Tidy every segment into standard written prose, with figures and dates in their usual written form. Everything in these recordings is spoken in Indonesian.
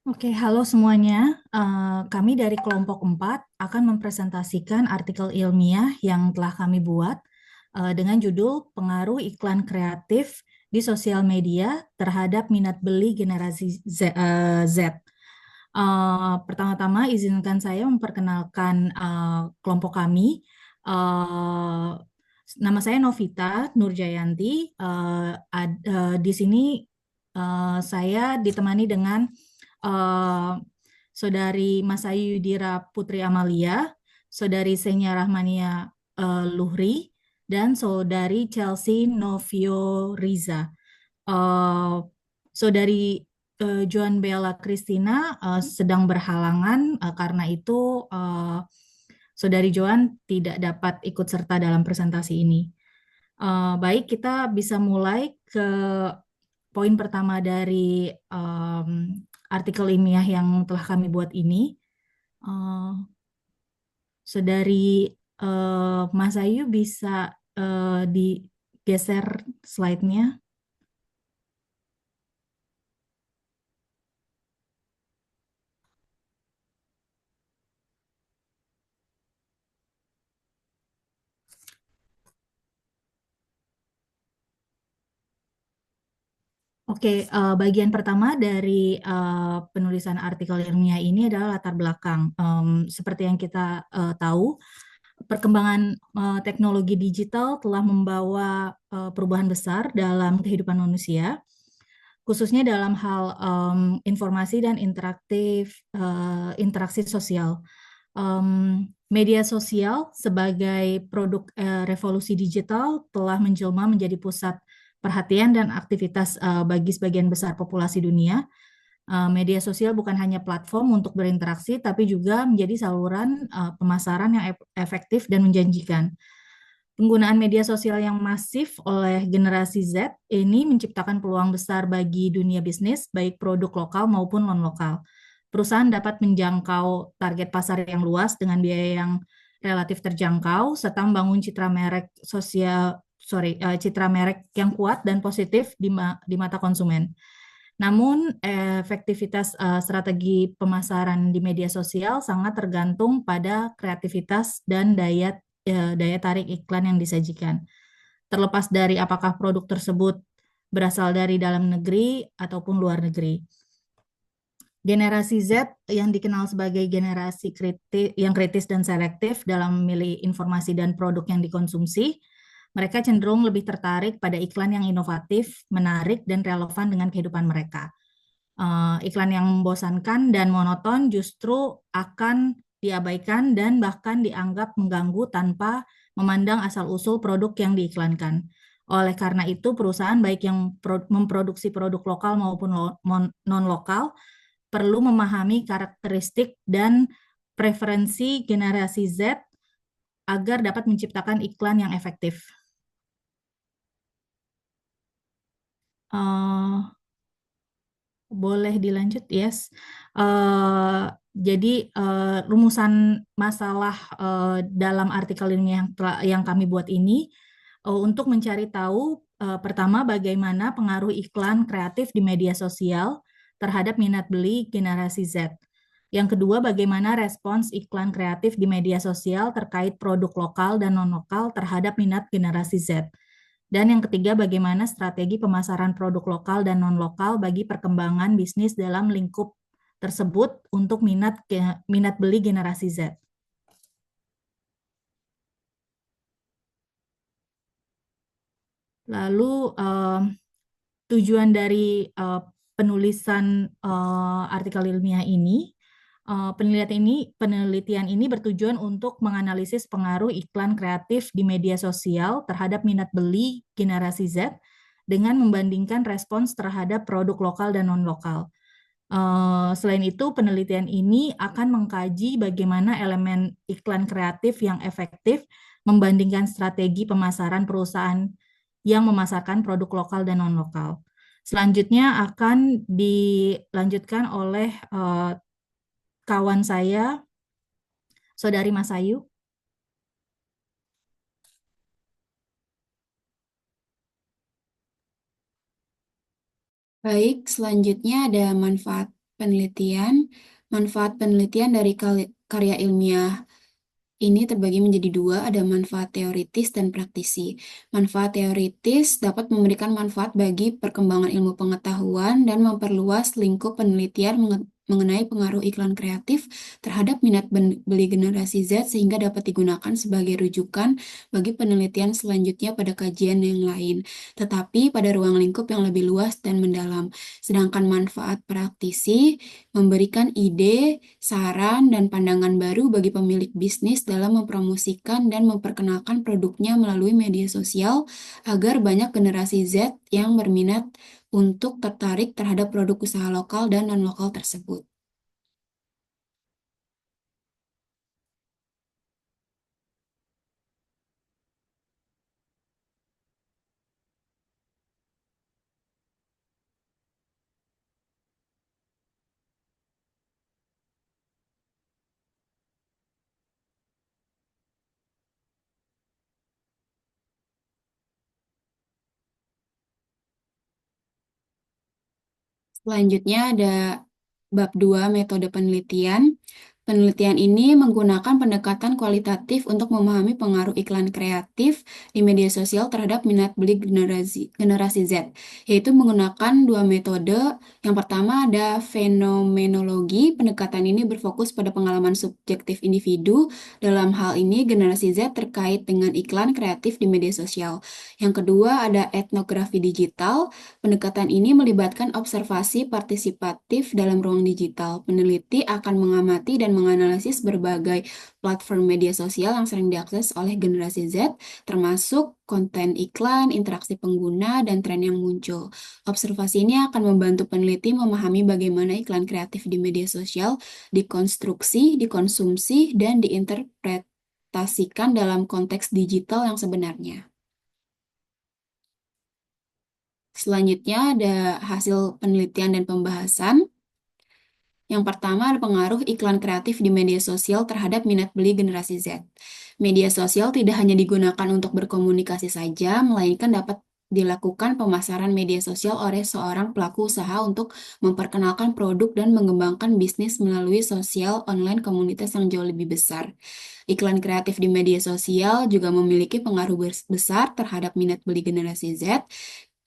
Oke, halo semuanya. Kami dari kelompok 4 akan mempresentasikan artikel ilmiah yang telah kami buat dengan judul Pengaruh Iklan Kreatif di Sosial Media Terhadap Minat Beli Generasi Z. Pertama-tama izinkan saya memperkenalkan kelompok kami. Eh, Nama saya Novita Nurjayanti. Di sini saya ditemani dengan eh, Saudari Masayu Yudira Putri Amalia, Saudari Senya Rahmania Luhri, dan Saudari Chelsea Novio Riza. Eh, Saudari Joan Bella Christina sedang berhalangan, karena itu Saudari Joan tidak dapat ikut serta dalam presentasi ini. Baik, kita bisa mulai ke poin pertama dari artikel ilmiah yang telah kami buat ini. Eh, Saudari Mas Ayu bisa digeser slide-nya. Oke, bagian pertama dari penulisan artikel ilmiah ini adalah latar belakang. Seperti yang kita tahu, perkembangan teknologi digital telah membawa perubahan besar dalam kehidupan manusia, khususnya dalam hal informasi dan interaksi sosial. Media sosial sebagai produk revolusi digital telah menjelma menjadi pusat perhatian dan aktivitas bagi sebagian besar populasi dunia. Media sosial bukan hanya platform untuk berinteraksi, tapi juga menjadi saluran pemasaran yang efektif dan menjanjikan. Penggunaan media sosial yang masif oleh generasi Z ini menciptakan peluang besar bagi dunia bisnis, baik produk lokal maupun non-lokal. Perusahaan dapat menjangkau target pasar yang luas dengan biaya yang relatif terjangkau, serta membangun citra merek yang kuat dan positif di mata konsumen. Namun, efektivitas strategi pemasaran di media sosial sangat tergantung pada kreativitas dan daya tarik iklan yang disajikan. Terlepas dari apakah produk tersebut berasal dari dalam negeri ataupun luar negeri. Generasi Z yang dikenal sebagai generasi yang kritis dan selektif dalam memilih informasi dan produk yang dikonsumsi, mereka cenderung lebih tertarik pada iklan yang inovatif, menarik, dan relevan dengan kehidupan mereka. Iklan yang membosankan dan monoton justru akan diabaikan dan bahkan dianggap mengganggu tanpa memandang asal-usul produk yang diiklankan. Oleh karena itu, perusahaan baik yang memproduksi produk lokal maupun non-lokal perlu memahami karakteristik dan preferensi generasi Z agar dapat menciptakan iklan yang efektif. Uh, Boleh dilanjut, yes. Jadi rumusan masalah dalam artikel ini yang kami buat ini untuk mencari tahu pertama bagaimana pengaruh iklan kreatif di media sosial terhadap minat beli generasi Z. Yang kedua, bagaimana respons iklan kreatif di media sosial terkait produk lokal dan non-lokal terhadap minat generasi Z. Dan yang ketiga, bagaimana strategi pemasaran produk lokal dan non-lokal bagi perkembangan bisnis dalam lingkup tersebut untuk minat beli generasi Z. Lalu tujuan dari penulisan artikel ilmiah ini, penelitian ini bertujuan untuk menganalisis pengaruh iklan kreatif di media sosial terhadap minat beli generasi Z dengan membandingkan respons terhadap produk lokal dan non-lokal. Selain itu, penelitian ini akan mengkaji bagaimana elemen iklan kreatif yang efektif membandingkan strategi pemasaran perusahaan yang memasarkan produk lokal dan non-lokal. Selanjutnya akan dilanjutkan oleh kawan saya, Saudari Masayu. Baik, selanjutnya ada manfaat penelitian. Manfaat penelitian dari karya ilmiah ini terbagi menjadi dua, ada manfaat teoritis dan praktisi. Manfaat teoritis dapat memberikan manfaat bagi perkembangan ilmu pengetahuan dan memperluas lingkup penelitian mengenai pengaruh iklan kreatif terhadap minat beli generasi Z sehingga dapat digunakan sebagai rujukan bagi penelitian selanjutnya pada kajian yang lain, tetapi pada ruang lingkup yang lebih luas dan mendalam. Sedangkan manfaat praktisi memberikan ide, saran, dan pandangan baru bagi pemilik bisnis dalam mempromosikan dan memperkenalkan produknya melalui media sosial agar banyak generasi Z yang berminat untuk tertarik terhadap produk usaha lokal dan non-lokal tersebut. Selanjutnya ada bab 2 metode penelitian. Penelitian ini menggunakan pendekatan kualitatif untuk memahami pengaruh iklan kreatif di media sosial terhadap minat beli generasi Z, yaitu menggunakan dua metode. Yang pertama ada fenomenologi. Pendekatan ini berfokus pada pengalaman subjektif individu, dalam hal ini generasi Z terkait dengan iklan kreatif di media sosial. Yang kedua ada etnografi digital. Pendekatan ini melibatkan observasi partisipatif dalam ruang digital. Peneliti akan mengamati dan menganalisis berbagai platform media sosial yang sering diakses oleh generasi Z, termasuk konten iklan, interaksi pengguna, dan tren yang muncul. Observasi ini akan membantu peneliti memahami bagaimana iklan kreatif di media sosial dikonstruksi, dikonsumsi, dan diinterpretasikan dalam konteks digital yang sebenarnya. Selanjutnya ada hasil penelitian dan pembahasan. Yang pertama ada pengaruh iklan kreatif di media sosial terhadap minat beli generasi Z. Media sosial tidak hanya digunakan untuk berkomunikasi saja, melainkan dapat dilakukan pemasaran media sosial oleh seorang pelaku usaha untuk memperkenalkan produk dan mengembangkan bisnis melalui sosial online komunitas yang jauh lebih besar. Iklan kreatif di media sosial juga memiliki pengaruh besar terhadap minat beli generasi Z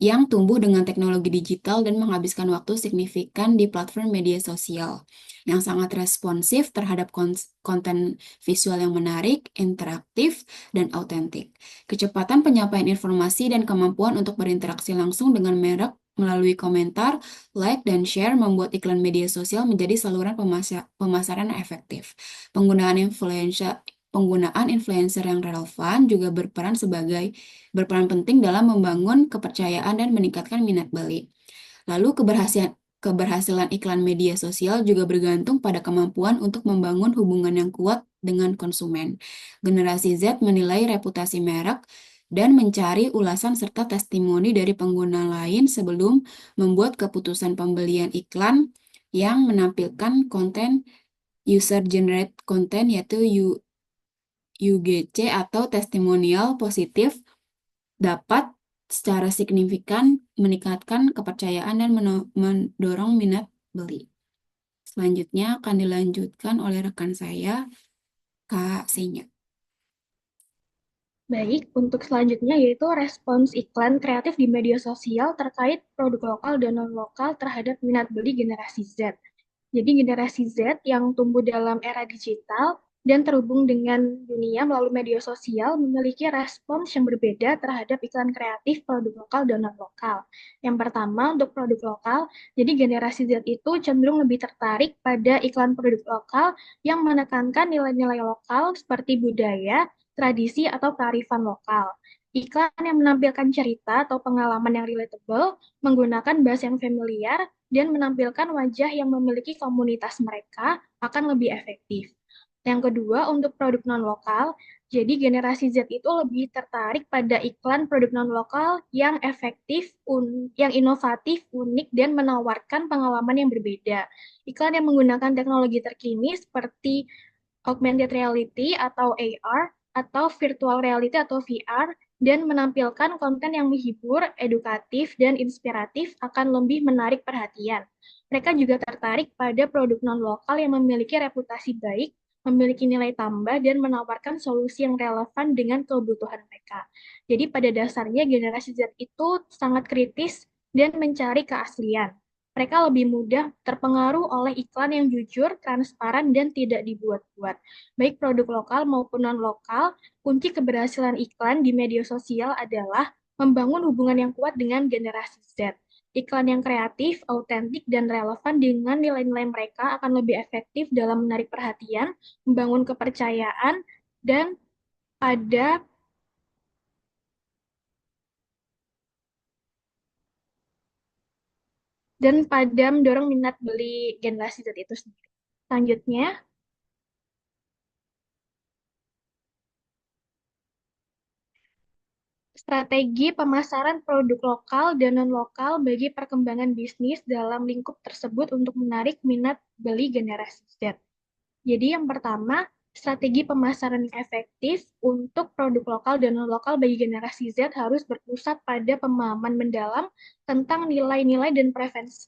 yang tumbuh dengan teknologi digital dan menghabiskan waktu signifikan di platform media sosial, yang sangat responsif terhadap konten visual yang menarik, interaktif, dan autentik. Kecepatan penyampaian informasi dan kemampuan untuk berinteraksi langsung dengan merek melalui komentar, like, dan share membuat iklan media sosial menjadi saluran pemasaran yang efektif. Penggunaan influencer yang relevan juga berperan penting dalam membangun kepercayaan dan meningkatkan minat beli. Lalu keberhasilan iklan media sosial juga bergantung pada kemampuan untuk membangun hubungan yang kuat dengan konsumen. Generasi Z menilai reputasi merek dan mencari ulasan serta testimoni dari pengguna lain sebelum membuat keputusan pembelian iklan yang menampilkan konten user-generated content yaitu UGC atau testimonial positif dapat secara signifikan meningkatkan kepercayaan dan mendorong minat beli. Selanjutnya akan dilanjutkan oleh rekan saya, Kak Senya. Baik, untuk selanjutnya yaitu respons iklan kreatif di media sosial terkait produk lokal dan non-lokal terhadap minat beli generasi Z. Jadi generasi Z yang tumbuh dalam era digital dan terhubung dengan dunia melalui media sosial memiliki respons yang berbeda terhadap iklan kreatif produk lokal dan non-lokal. Yang pertama, untuk produk lokal, jadi generasi Z itu cenderung lebih tertarik pada iklan produk lokal yang menekankan nilai-nilai lokal seperti budaya, tradisi, atau kearifan lokal. Iklan yang menampilkan cerita atau pengalaman yang relatable, menggunakan bahasa yang familiar, dan menampilkan wajah yang memiliki komunitas mereka akan lebih efektif. Yang kedua, untuk produk non-lokal, jadi generasi Z itu lebih tertarik pada iklan produk non-lokal yang efektif, yang inovatif, unik, dan menawarkan pengalaman yang berbeda. Iklan yang menggunakan teknologi terkini seperti augmented reality atau AR, atau virtual reality atau VR, dan menampilkan konten yang menghibur, edukatif, dan inspiratif akan lebih menarik perhatian. Mereka juga tertarik pada produk non-lokal yang memiliki reputasi baik, memiliki nilai tambah, dan menawarkan solusi yang relevan dengan kebutuhan mereka. Jadi pada dasarnya generasi Z itu sangat kritis dan mencari keaslian. Mereka lebih mudah terpengaruh oleh iklan yang jujur, transparan, dan tidak dibuat-buat. Baik produk lokal maupun non-lokal, kunci keberhasilan iklan di media sosial adalah membangun hubungan yang kuat dengan generasi Z. Iklan yang kreatif, autentik, dan relevan dengan nilai-nilai mereka akan lebih efektif dalam menarik perhatian, membangun kepercayaan, dan pada mendorong minat beli generasi Z itu sendiri. Selanjutnya, strategi pemasaran produk lokal dan non-lokal bagi perkembangan bisnis dalam lingkup tersebut untuk menarik minat beli generasi Z. Jadi yang pertama, strategi pemasaran yang efektif untuk produk lokal dan non-lokal bagi generasi Z harus berpusat pada pemahaman mendalam tentang nilai-nilai dan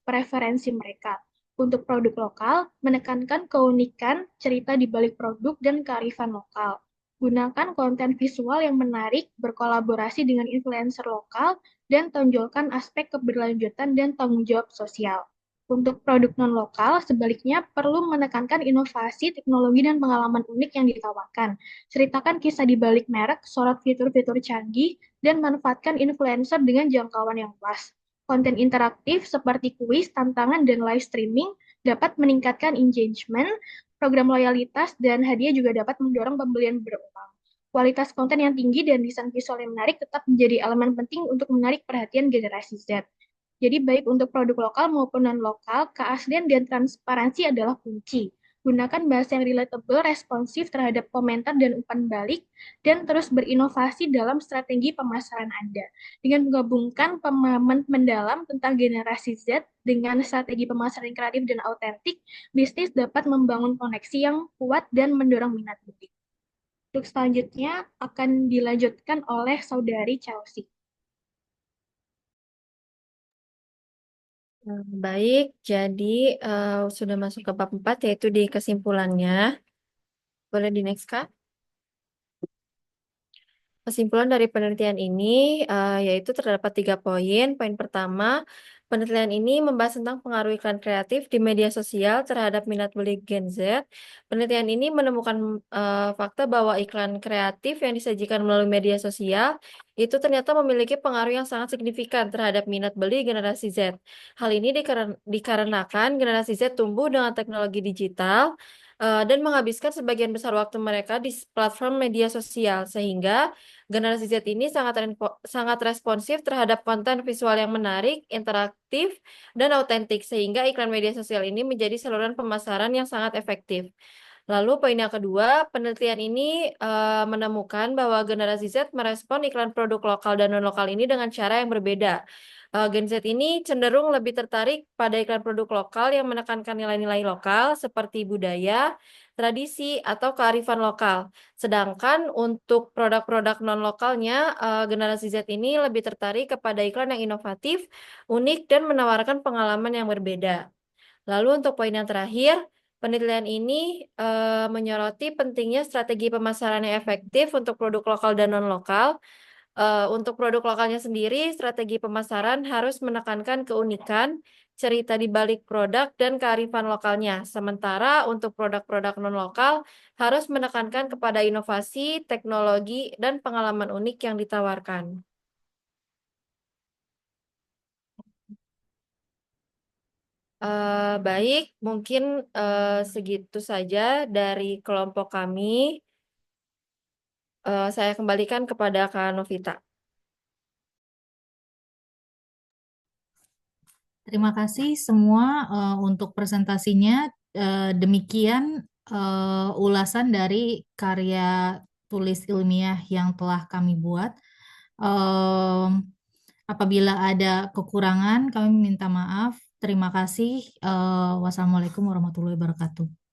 preferensi mereka. Untuk produk lokal, menekankan keunikan, cerita di balik produk, dan kearifan lokal. Gunakan konten visual yang menarik, berkolaborasi dengan influencer lokal, dan tonjolkan aspek keberlanjutan dan tanggung jawab sosial. Untuk produk non-lokal, sebaliknya perlu menekankan inovasi, teknologi, dan pengalaman unik yang ditawarkan. Ceritakan kisah di balik merek, sorot fitur-fitur canggih, dan manfaatkan influencer dengan jangkauan yang luas. Konten interaktif seperti kuis, tantangan, dan live streaming dapat meningkatkan engagement, program loyalitas, dan hadiah juga dapat mendorong pembelian berulang. Kualitas konten yang tinggi dan desain visual yang menarik tetap menjadi elemen penting untuk menarik perhatian generasi Z. Jadi baik untuk produk lokal maupun non-lokal, keaslian dan transparansi adalah kunci. Gunakan bahasa yang relatable, responsif terhadap komentar dan umpan balik, dan terus berinovasi dalam strategi pemasaran Anda. Dengan menggabungkan pemahaman mendalam tentang generasi Z dengan strategi pemasaran kreatif dan autentik, bisnis dapat membangun koneksi yang kuat dan mendorong minat publik. Untuk selanjutnya akan dilanjutkan oleh Saudari Chelsea. Baik, jadi sudah masuk ke bab 4 yaitu di kesimpulannya. Boleh di next, Kak? Kesimpulan dari penelitian ini yaitu terdapat 3 poin. Poin pertama, penelitian ini membahas tentang pengaruh iklan kreatif di media sosial terhadap minat beli Gen Z. Penelitian ini menemukan fakta bahwa iklan kreatif yang disajikan melalui media sosial itu ternyata memiliki pengaruh yang sangat signifikan terhadap minat beli generasi Z. Hal ini dikarenakan generasi Z tumbuh dengan teknologi digital dan menghabiskan sebagian besar waktu mereka di platform media sosial, sehingga generasi Z ini sangat responsif terhadap konten visual yang menarik, interaktif, dan autentik, sehingga iklan media sosial ini menjadi saluran pemasaran yang sangat efektif. Lalu poin yang kedua, penelitian ini menemukan bahwa generasi Z merespon iklan produk lokal dan non-lokal ini dengan cara yang berbeda. Gen Z ini cenderung lebih tertarik pada iklan produk lokal yang menekankan nilai-nilai lokal seperti budaya, tradisi, atau kearifan lokal. Sedangkan untuk produk-produk non-lokalnya, generasi Z ini lebih tertarik kepada iklan yang inovatif, unik, dan menawarkan pengalaman yang berbeda. Lalu untuk poin yang terakhir, penelitian ini menyoroti pentingnya strategi pemasaran yang efektif untuk produk lokal dan non-lokal. Untuk produk lokalnya sendiri, strategi pemasaran harus menekankan keunikan, cerita di balik produk, dan kearifan lokalnya. Sementara untuk produk-produk non-lokal harus menekankan kepada inovasi, teknologi, dan pengalaman unik yang ditawarkan. Baik, mungkin segitu saja dari kelompok kami. Saya kembalikan kepada Kak Novita. Terima kasih semua untuk presentasinya. Demikian ulasan dari karya tulis ilmiah yang telah kami buat. Apabila ada kekurangan, kami minta maaf. Terima kasih. Wassalamualaikum warahmatullahi wabarakatuh.